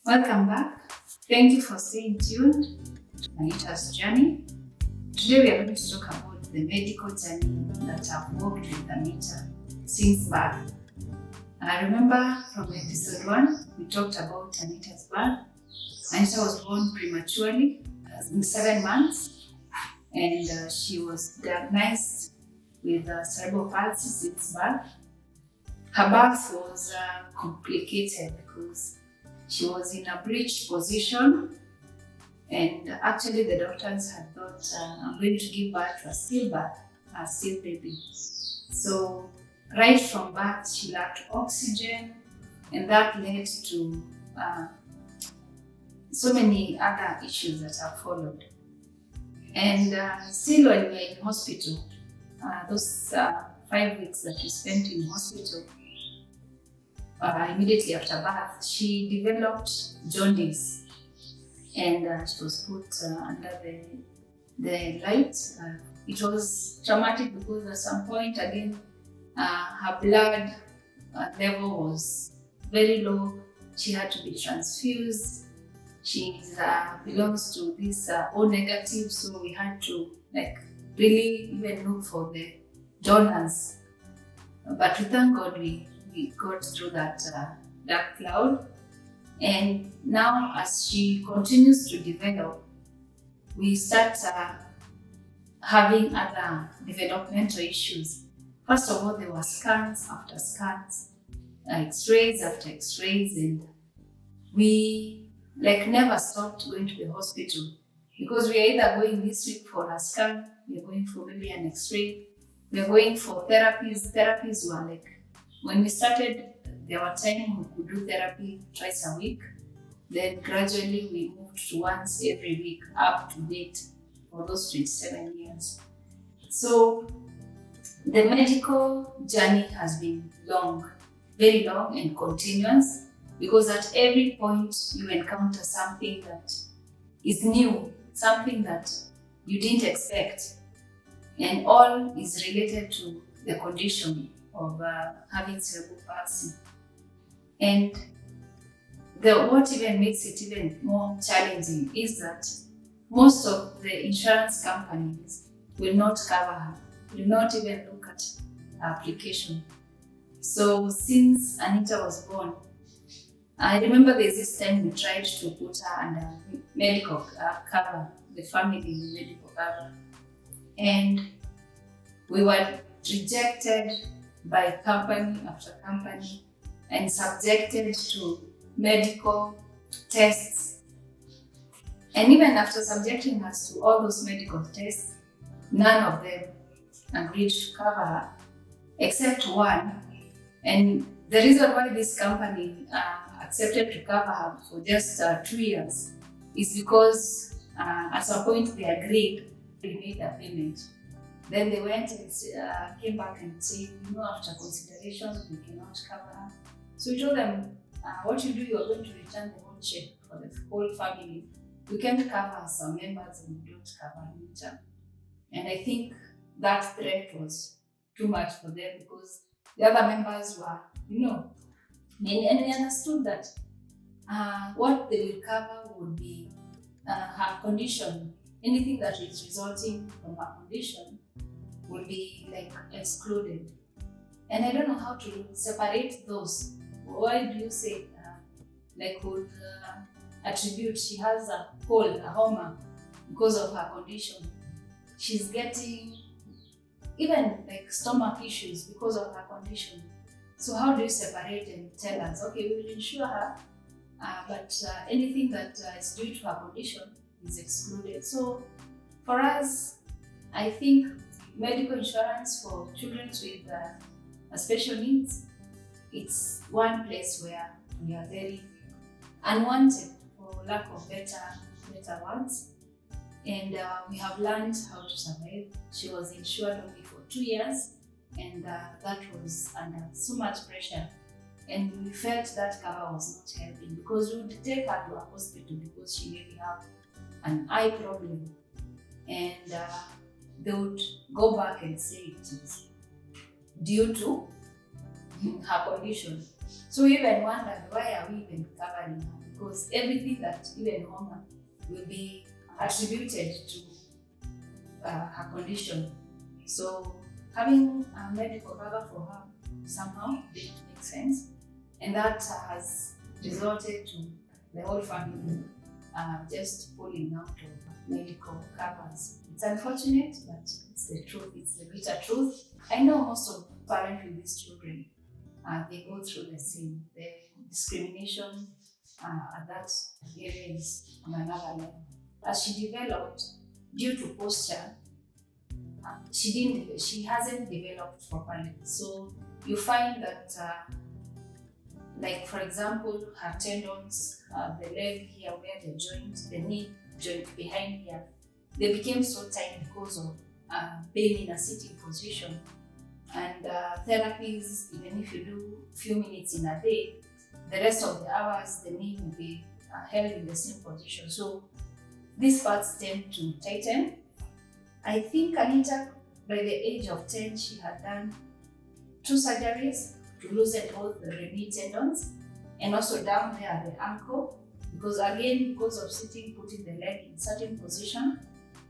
Welcome back. Thank you for staying tuned to Anita's journey. Today we are going to talk about the medical journey that I've walked with Anita since birth. I remember from episode 1, we talked about Anita's birth. Anita was born prematurely in 7 months, and she was diagnosed with cerebral palsy since birth. Her birth was complicated because she was in a breech position, and actually the doctors had thought, I'm going to give birth to a still baby. So right from birth, she lacked oxygen, and that led to so many other issues that have followed. And still when we were in hospital, those 5 weeks that we spent in hospital, immediately after birth, she developed jaundice, and she was put under the light. It was traumatic because at some point again, her blood level was very low. She had to be transfused. She belongs to this O negative, so we had to really even look for the donors. But we thank God we got through that dark cloud. And now as she continues to develop, we start having other developmental issues. First of all, there were scans after scans, x-rays after x-rays, and we never stopped going to the hospital because we are either going this week for a scan, we are going for maybe an x-ray, we are going for therapies. Therapies were when we started, there were times we could do therapy twice a week. Then gradually we moved to once every week up to date for those 27 years. So the medical journey has been long, very long and continuous, because at every point you encounter something that is new, something that you didn't expect, and all is related to the condition of having cerebral palsy. And what even makes it even more challenging is that most of the insurance companies will not cover her, will not even look at her application. So since Anita was born, I remember there's this time we tried to put her under medical cover, the family medical cover, and we were rejected by company after company and subjected to medical tests. And even after subjecting us to all those medical tests, none of them agreed to cover her, except one. And the reason why this company accepted to cover her for just 2 years is because at some point they agreed, they made a payment. Then they went and came back and said, after consideration, we cannot cover her. So we told them, what you do, you are going to return the whole check for the whole family. We can't cover some members and we don't cover Anita. And I think that threat was too much for them because the other members were, and they understood that what they will cover would be her condition. Anything that is resulting from her condition will be excluded. And I don't know how to separate those. Why do you say would attribute she has a cold, a homa because of her condition? She's getting even stomach issues because of her condition. So how do you separate and tell us, okay, we will insure her, but anything that is due to her condition is excluded? So for us, I think medical insurance for children with special needs, it's one place where we are very unwanted, for lack of better words. And we have learned how to survive. She was insured only for 2 years, and that was under so much pressure. And we felt that cover was not helping because we would take her to a hospital because she maybe have an eye problem. And they would go back and say it is due to her condition. So we even wondered, why are we even covering her? because everything that even Homer will be attributed to her condition. So having a medical cover for her somehow didn't make sense, and that has resulted to the whole family just pulling out of medical covers. It's unfortunate, but it's the truth. It's the bitter truth. I know most of parents with these children, they go through the same. The discrimination at that area is on another level. As she developed, due to posture, she hasn't developed properly. So you find that, like for example, her tendons, the leg here where the joint, the knee joint behind here, they became so tight because of being in a sitting position. And therapies, even if you do a few minutes in a day, the rest of the hours the knee will be held in the same position. So these parts tend to tighten. I think Anita, by the age of 10, she had done 2 surgeries to loosen both the knee tendons and also down there at the ankle, because of sitting, putting the leg in certain position.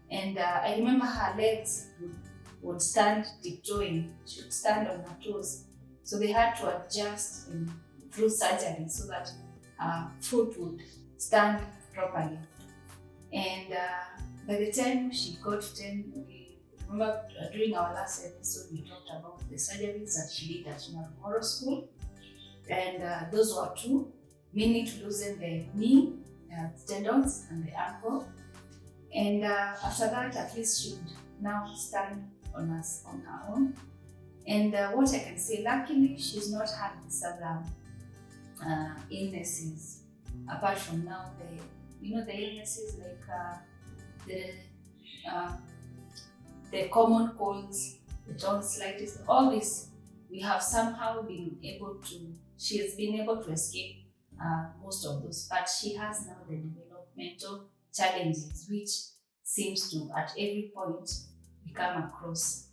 And I remember her legs would stand tiptoeing. She would stand on her toes. So they had to adjust through surgery so that her foot would stand properly. And by the time she got 10, we remember during our last episode, we talked about the surgeries that she did at Narumoro School. And those were 2, mainly to loosen the knee tendons and the ankle. And after that, at least she would now stand on her own. And what I can say, luckily, she's not had these other illnesses apart from now the illnesses like the common colds, the tonsillitis, all this. We have somehow she has been able to escape most of those, but she has now the developmental challenges, which seems to at every point we come across.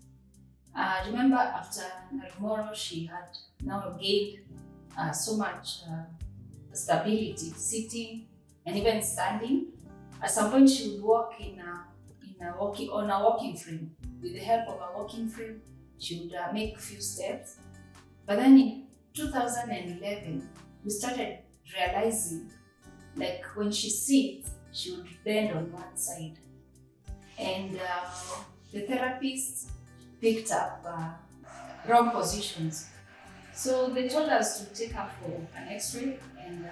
Remember, after Narumoro, she had now gained so much stability, sitting and even standing. At some point, she would walk on a walking frame. With the help of a walking frame, she would make a few steps. But then in 2011, we started realizing, like when she sits, she would bend on one side. And the therapists picked up wrong positions. So they told us to take her for an x-ray, and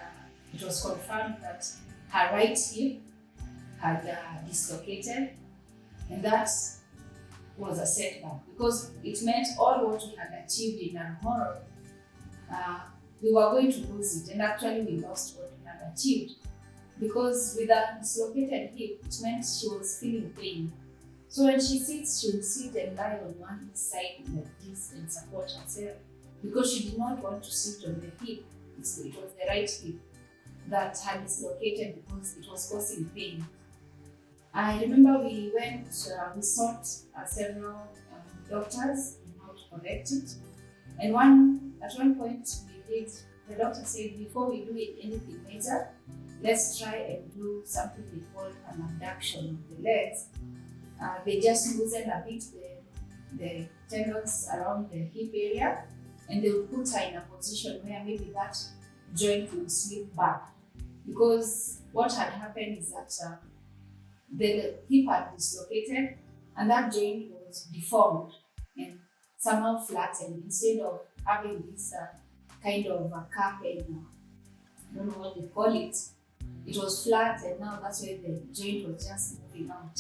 it was confirmed that her right hip had dislocated, and that was a setback because it meant all what we had achieved in Narumoro, we were going to lose it, and actually we lost what we had achieved. Because with a dislocated hip, it meant she was feeling pain. So when she sits, she would sit and lie on one side like this and support herself, because she did not want to sit on the hip. It was the right hip that had dislocated because it was causing pain. I remember we sought several doctors in how to correct it. And at one point the doctor said, before we do anything major, let's try and do something they call an abduction of the legs. They just loosen a bit the tendons around the hip area, and they will put her in a position where maybe that joint will slip back. Because what had happened is that the hip had dislocated and that joint was deformed and somehow flattened. Instead of having this kind of a carpet, I don't know what they call it, it was flat, and now that's where the joint was just moving out.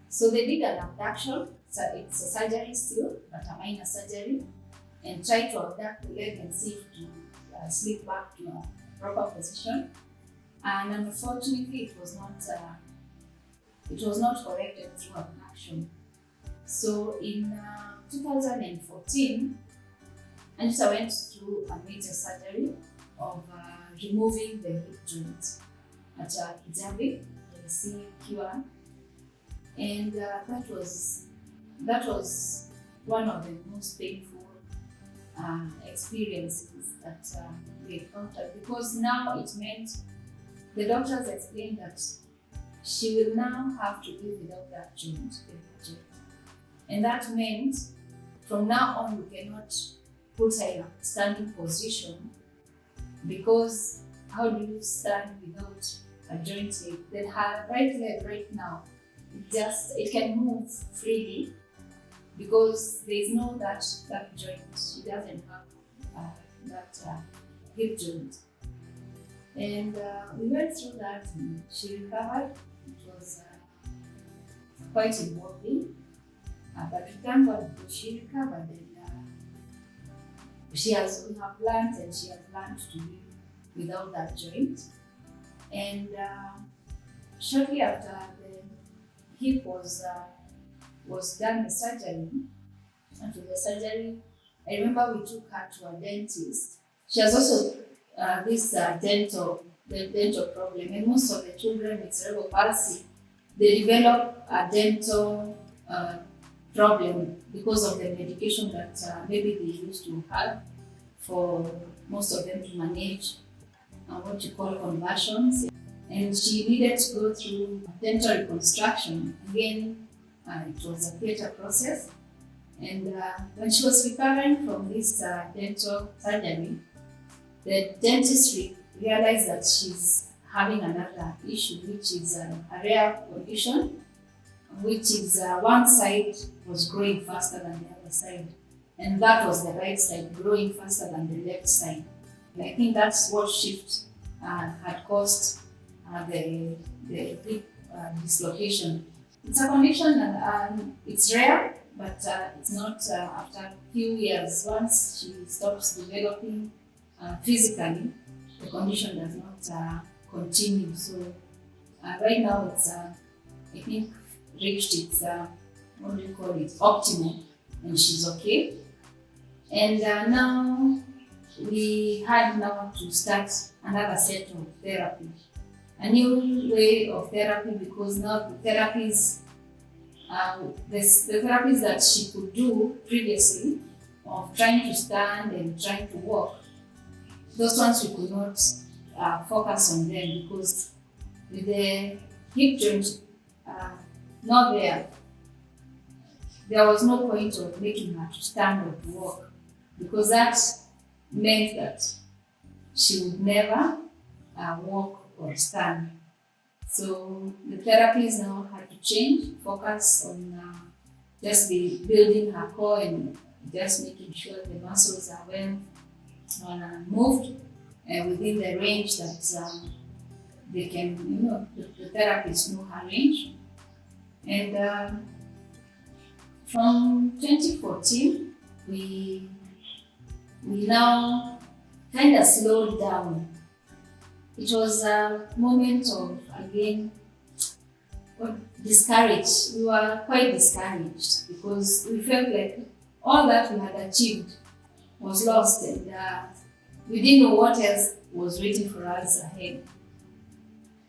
So they did an abduction. So it's a surgery still, but a minor surgery, and tried to abduct the leg and see if to slip back to a proper position. And unfortunately, it was not corrected through abduction. So in 2014, Anita went through a major surgery of removing the hip joint at Hijabi, CQ1, and that was one of the most painful experiences that we encountered, because now it meant the doctors explained that she will now have to live without that joint. And that meant from now on we cannot put her in a standing position, because how do you stand without a joint leg? Then her right leg right now, it can move freely because there is no that joint. She doesn't have that hip joint. And we went through that and she recovered. It was quite involving, but we thank God because she recovered, and we have learned and she has learned to live without that joint. And shortly after the hip was done the surgery, after the surgery, I remember we took her to a dentist. She has also this dental problem, and most of the children with cerebral palsy, they develop a dental problem because of the medication that maybe they used to have for most of them to manage what you call conversions. And she needed to go through dental reconstruction. Again, it was a theatre process. And when she was recovering from this dental surgery, the dentist realized that she's having another issue, which is a rare condition, which is one side was growing faster than the other side. And that was the right side growing faster than the left side. And I think that's what shift had caused the hip dislocation. It's a condition that it's rare, but it's not after a few years. Once she stops developing physically, the condition does not continue. So right now it's, I think, reached its, what do you call it, optimal, and she's okay. And now we had now to start another set of therapy, a new way of therapy, because now the therapies, the therapies that she could do previously of trying to stand and trying to walk, those ones we could not focus on them, because with the hip joint not there was no point of making her to stand or to walk, because that meant that she would never walk or stand. So the therapies now had to change, focus on just building her core and just making sure the muscles are well moved and within the range that they can, the therapists know her range. And from 2014, we now kind of slowed down. It was a moment of, again, discouraged. We were quite discouraged because we felt like all that we had achieved was lost, and we didn't know what else was waiting for us ahead.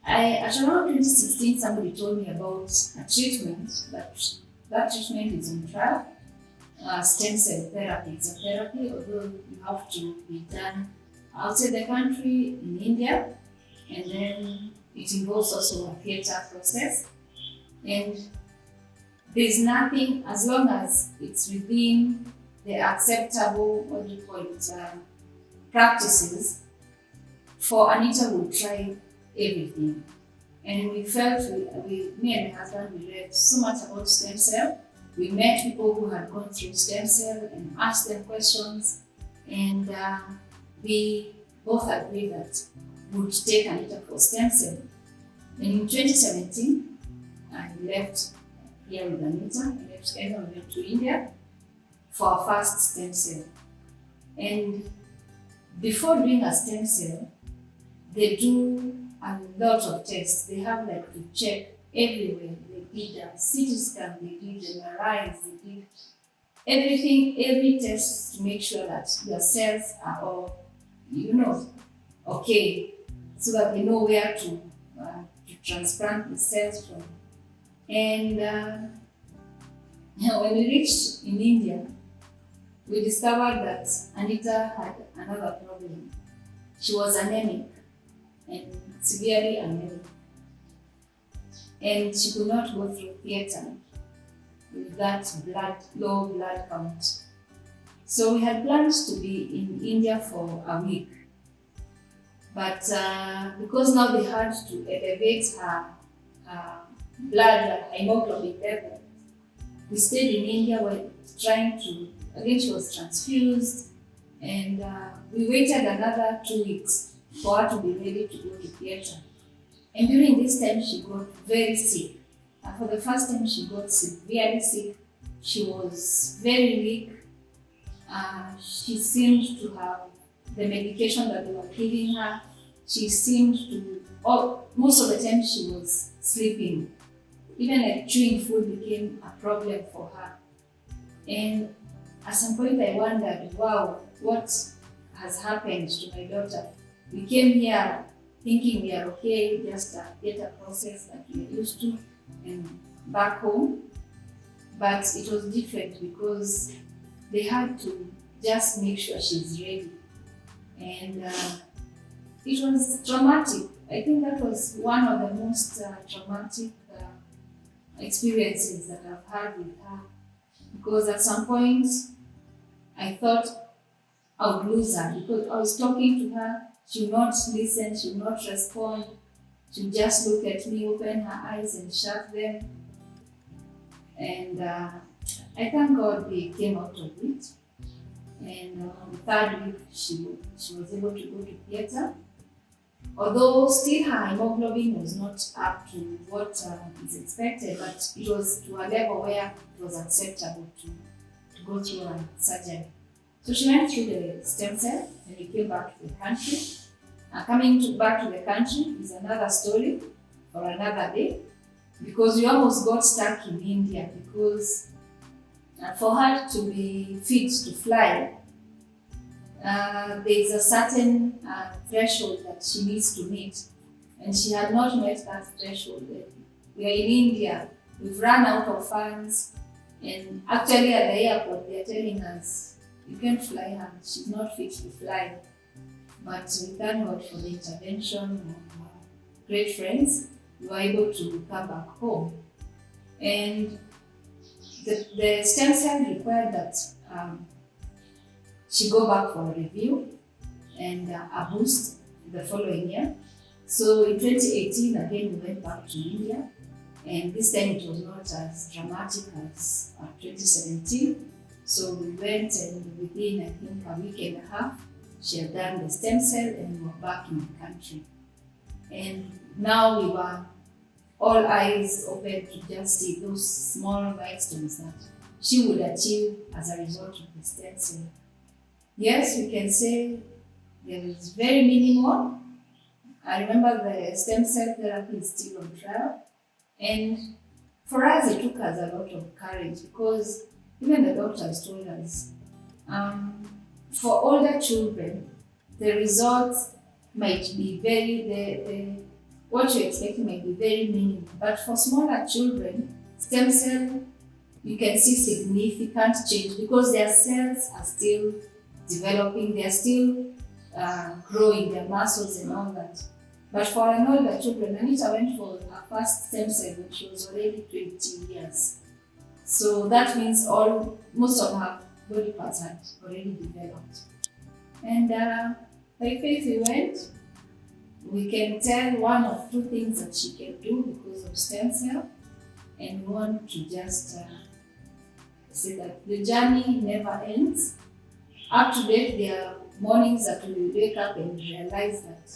At around 2016, somebody told me about a treatment, that treatment is on trial. Stem cell therapy. It's a therapy, although you have to be done outside the country, in India, and then it involves also a theatre process. And there's nothing, as long as it's within the acceptable, practices, for Anita will try everything. And we felt, me and my husband, we read so much about stem cell. We met people who had gone through stem cell and asked them questions, and we both agreed that we would take Anita for stem cell. And in 2017, I left here with Anita. I left Kenya and went to India for our first stem cell. And before doing a stem cell, they do a lot of tests. They have to check everywhere. They did a CT scan, they did MRIs, they did everything, every test to make sure that your cells are all, okay, so that they know where to transplant the cells from. And when we reached in India, we discovered that Anita had another problem. She was anemic, and severely anemic, and she could not go through theatre with that low blood count. So we had planned to be in India for a week, but because now they had to elevate her blood hemoglobin level, we stayed in India while trying to, again she was transfused, and we waited another 2 weeks for her to be ready to go to theatre. And during this time she got very sick. And for the first time she got severely sick. She was very weak. She seemed to have the medication that they were giving her. She seemed to, most of the time she was sleeping. Even like chewing food became a problem for her. And at some point I wondered, wow, what has happened to my daughter? We came here thinking we are okay, just a theatre process that we are used to, and back home. But it was different because they had to just make sure she's ready. And it was traumatic. I think that was one of the most traumatic experiences that I've had with her. Because at some point, I thought I would lose her because I was talking to her. She would not listen, she would not respond. She would just look at me, open her eyes and shut them. And I thank God we came out of it. And on the third week, she was able to go to theatre. Although still her hemoglobin was not up to what is expected, but it was to a level where it was acceptable to go through a surgery. So she went through the stem cell and we came back to the country. Coming back to the country is another story for another day, because we almost got stuck in India because for her to be fit to fly, there is a certain threshold that she needs to meet, and she had not met that threshold. We are in India, we've run out of funds, and actually at the airport they are telling us, you can't fly her, she's not fit to fly. But we thank God for the intervention of our great friends. We were able to come back home. And the stem cell required that she go back for a review and a boost the following year. So in 2018, again, we went back to India. And this time it was not as dramatic as 2017. So we went, and within, I think, a week and a half, she had done the stem cell and we were back in the country. And now we were all eyes open to just see those small milestones that she would achieve as a result of the stem cell. Yes, we can say there is very minimal. I remember the stem cell therapy is still on trial. And for us, it took us a lot of courage because even the doctors told us, for older children, the results might be what you're expecting might be very minimal. But for smaller children, stem cell, you can see significant change because their cells are still developing, they're still growing, their muscles and all that. But for an older children, Anita went for her first stem cell when she was already 20 years. So that means most of her body parts had already developed. And by faith we went. We can tell one of two things that she can do because of stem cell. And we want to just say that the journey never ends. Up to date, there are mornings that we wake up and realize that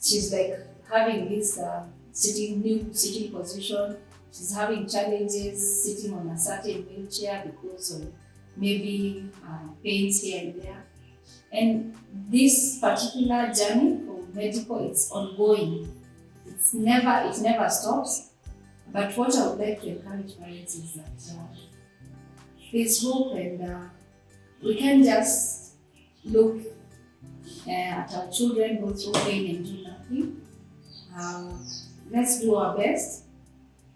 she's like having this new sitting position. She's having challenges sitting on a certain wheelchair because of maybe pains here and there. And this particular journey for medical, it's ongoing. It never stops. But what I would like to encourage parents is that there's hope, and we can't just look at our children go through pain and do nothing. Let's do our best.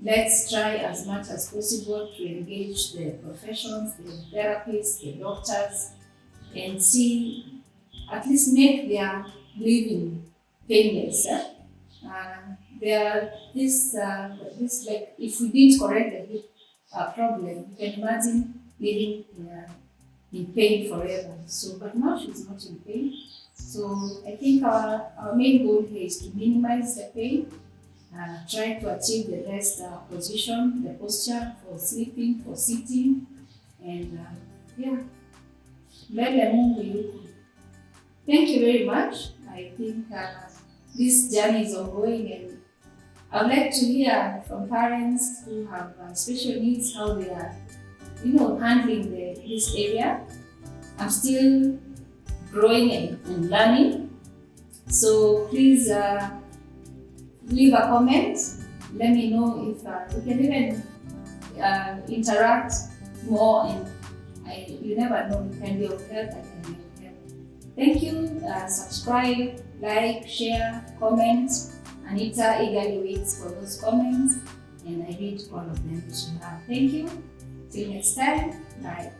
Let's try as much as possible to engage the professions, the therapists, the doctors, and see, at least make their living painless. There are this like if we didn't correct the hip problem, you can imagine living in pain forever. So, but now she's not in pain. So I think our main goal here is to minimize the pain, try to achieve the best position, the posture for sleeping, for sitting, and yeah, mbele Mungu yuko. Thank you very much. I think this journey is ongoing, and I would like to hear from parents who have special needs how they are, handling this area. I'm still growing and learning, so please leave a comment. Let me know if we can even interact more, and you never know, it can be of help. I can be of help. Thank you. Subscribe, like, share, comment. Anita eagerly waits for those comments, and I read all of them. Thank you. Till next time. Bye.